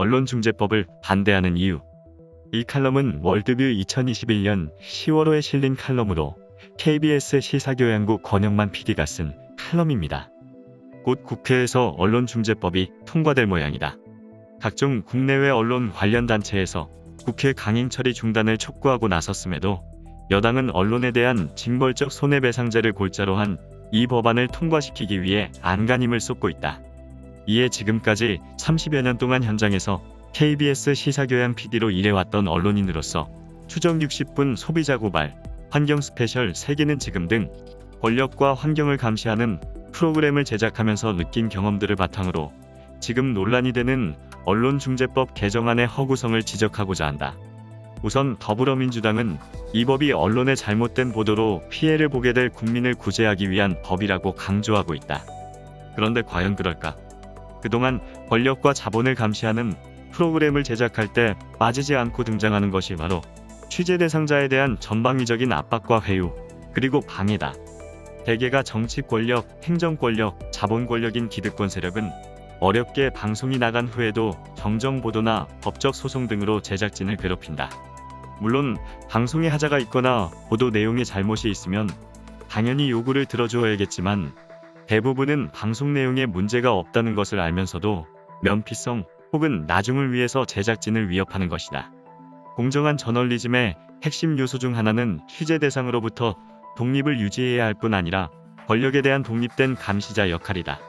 언론중재법을 반대하는 이유. 이 칼럼은 월드뷰 2021년 10월호에 실린 칼럼으로 KBS 시사교양국 권영만 PD가 쓴 칼럼입니다. 곧 국회에서 언론중재법이 통과될 모양이다. 각종 국내외 언론 관련 단체에서 국회 강행 처리 중단을 촉구하고 나섰음에도 여당은 언론에 대한 징벌적 손해배상제를 골자로 한 이 법안을 통과시키기 위해 안간힘을 쏟고 있다. 이에 지금까지 30여 년 동안 현장에서 KBS 시사교양 PD로 일해왔던 언론인으로서 추정 60분 소비자 고발, 환경 스페셜 세계는 지금 등 권력과 환경을 감시하는 프로그램을 제작하면서 느낀 경험들을 바탕으로 지금 논란이 되는 언론중재법 개정안의 허구성을 지적하고자 한다. 우선 더불어민주당은 이 법이 언론의 잘못된 보도로 피해를 보게 될 국민을 구제하기 위한 법이라고 강조하고 있다. 그런데 과연 그럴까? 그동안 권력과 자본을 감시하는 프로그램을 제작할 때 빠지지 않고 등장하는 것이 바로 취재 대상자에 대한 전방위적인 압박과 회유, 그리고 방해다. 대개가 정치 권력, 행정 권력, 자본 권력인 기득권 세력은 어렵게 방송이 나간 후에도 정정 보도나 법적 소송 등으로 제작진을 괴롭힌다. 물론 방송에 하자가 있거나 보도 내용에 잘못이 있으면 당연히 요구를 들어주어야겠지만 대부분은 방송 내용에 문제가 없다는 것을 알면서도 면피성 혹은 나중을 위해서 제작진을 위협하는 것이다. 공정한 저널리즘의 핵심 요소 중 하나는 취재 대상으로부터 독립을 유지해야 할 뿐 아니라 권력에 대한 독립된 감시자 역할이다.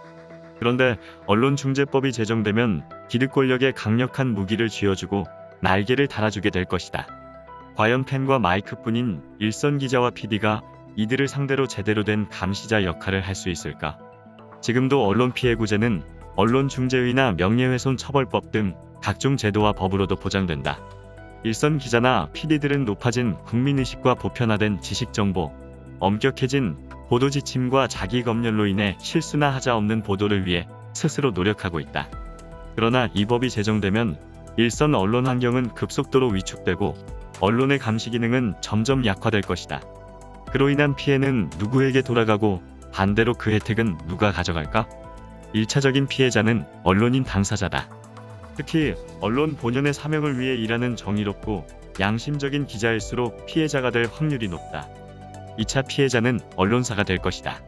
그런데 언론중재법이 제정되면 기득 권력에 강력한 무기를 쥐어주고 날개를 달아주게 될 것이다. 과연 펜과 마이크뿐인 일선 기자와 PD가 이들을 상대로 제대로 된 감시자 역할을 할 수 있을까? 지금도 언론피해구제는 언론중재위나 명예훼손 처벌법 등 각종 제도와 법으로도 보장된다. 일선 기자나 PD들은 높아진 국민의식과 보편화된 지식정보, 엄격해진 보도 지침과 자기 검열로 인해 실수나 하자 없는 보도를 위해 스스로 노력하고 있다. 그러나 이 법이 제정되면 일선 언론 환경은 급속도로 위축되고 언론의 감시 기능은 점점 약화될 것이다. 그로 인한 피해는 누구에게 돌아가고 반대로 그 혜택은 누가 가져갈까? 1차적인 피해자는 언론인 당사자다. 특히 언론 본연의 사명을 위해 일하는 정의롭고 양심적인 기자일수록 피해자가 될 확률이 높다. 2차 피해자는 언론사가 될 것이다.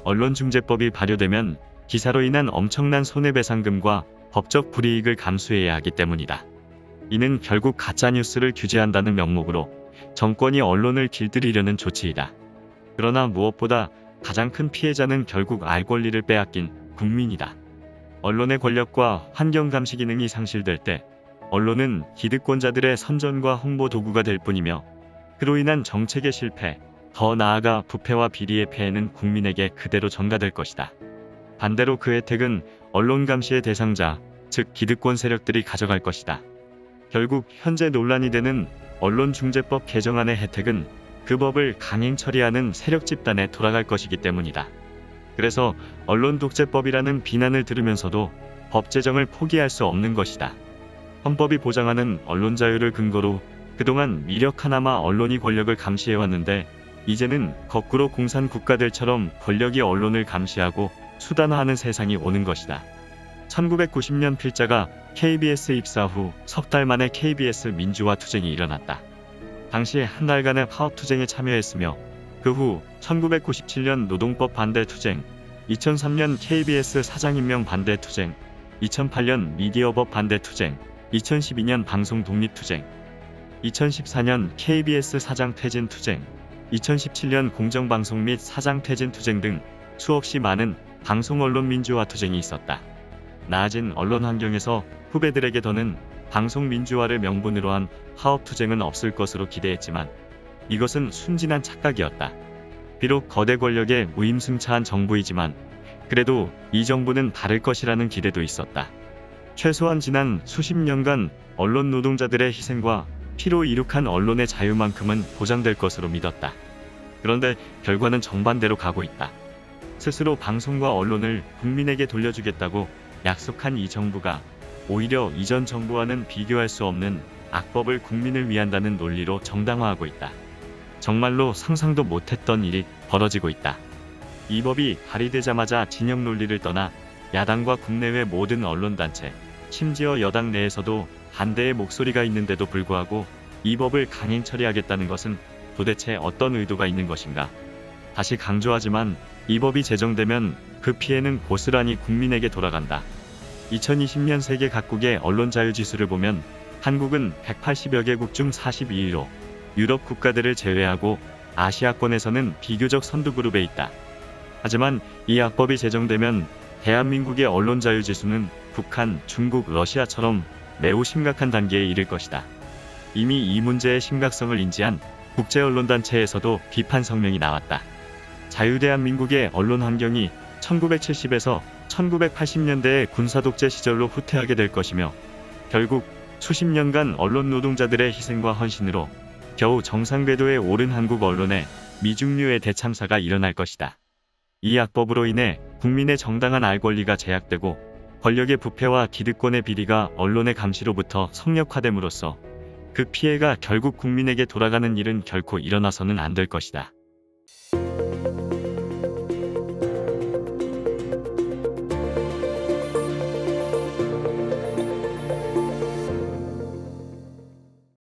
언론중재법이 발효되면 기사로 인한 엄청난 손해배상금과 법적 불이익을 감수해야 하기 때문이다. 이는 결국 가짜뉴스를 규제한다는 명목으로 정권이 언론을 길들이려는 조치이다. 그러나 무엇보다 가장 큰 피해자는 결국 알 권리를 빼앗긴 국민이다. 언론의 권력과 환경 감시 기능이 상실될 때 언론은 기득권자들의 선전과 홍보 도구가 될 뿐이며 그로 인한 정책의 실패, 더 나아가 부패와 비리의 폐해는 국민에게 그대로 전가될 것이다. 반대로 그 혜택은 언론 감시의 대상자, 즉 기득권 세력들이 가져갈 것이다. 결국 현재 논란이 되는 언론중재법 개정안의 혜택은 그 법을 강행 처리하는 세력 집단에 돌아갈 것이기 때문이다. 그래서 언론독재법이라는 비난을 들으면서도 법 제정을 포기할 수 없는 것이다. 헌법이 보장하는 언론 자유를 근거로 그동안 미력 하나마 언론이 권력을 감시해왔는데 이제는 거꾸로 공산국가들처럼 권력이 언론을 감시하고 수단화하는 세상이 오는 것이다. 1990년 필자가 KBS 입사 후 석 달 만에 KBS 민주화 투쟁이 일어났다. 당시 한 달간의 파업투쟁에 참여했으며 그 후 1997년 노동법 반대 투쟁, 2003년 KBS 사장 임명 반대 투쟁, 2008년 미디어법 반대 투쟁, 2012년 방송 독립 투쟁, 2014년 KBS 사장 퇴진 투쟁, 2017년 공정방송 및 사장 퇴진 투쟁 등 수없이 많은 방송 언론 민주화 투쟁이 있었다. 나아진 언론 환경에서 후배들에게 더는 방송 민주화를 명분으로 한 파업 투쟁은 없을 것으로 기대했지만 이것은 순진한 착각이었다. 비록 거대 권력의 무임승차한 정부이지만 그래도 이 정부는 다를 것이라는 기대도 있었다. 최소한 지난 수십 년간 언론 노동자들의 희생과 피로 이룩한 언론의 자유만큼은 보장될 것으로 믿었다. 그런데 결과는 정반대로 가고 있다. 스스로 방송과 언론을 국민에게 돌려주겠다고 약속한 이 정부가 오히려 이전 정부와는 비교할 수 없는 악법을 국민을 위한다는 논리로 정당화하고 있다. 정말로 상상도 못했던 일이 벌어지고 있다. 이 법이 발의되자마자 진영 논리를 떠나 야당과 국내외 모든 언론단체, 심지어 여당 내에서도 반대의 목소리가 있는데도 불구하고 이 법을 강행 처리하겠다는 것은 도대체 어떤 의도가 있는 것인가? 다시 강조하지만 이 법이 제정되면 그 피해는 고스란히 국민에게 돌아간다. 2020년 세계 각국의 언론 자유 지수를 보면 한국은 180여 개국 중 42위로 유럽 국가들을 제외하고 아시아권에서는 비교적 선두 그룹에 있다. 하지만 이 악법이 제정되면 대한민국의 언론 자유 지수는 북한, 중국, 러시아처럼 매우 심각한 단계에 이를 것이다. 이미 이 문제의 심각성을 인지한 국제언론단체에서도 비판 성명이 나왔다. 자유대한민국의 언론 환경이 1970에서 1980년대의 군사독재 시절로 후퇴하게 될 것이며 결국 수십 년간 언론 노동자들의 희생과 헌신으로 겨우 정상 궤도에 오른 한국 언론에 미중류의 대참사가 일어날 것이다. 이 악법으로 인해 국민의 정당한 알 권리가 제약되고 권력의 부패와 기득권의 비리가 언론의 감시로부터 성역화됨으로써 그 피해가 결국 국민에게 돌아가는 일은 결코 일어나서는 안 될 것이다.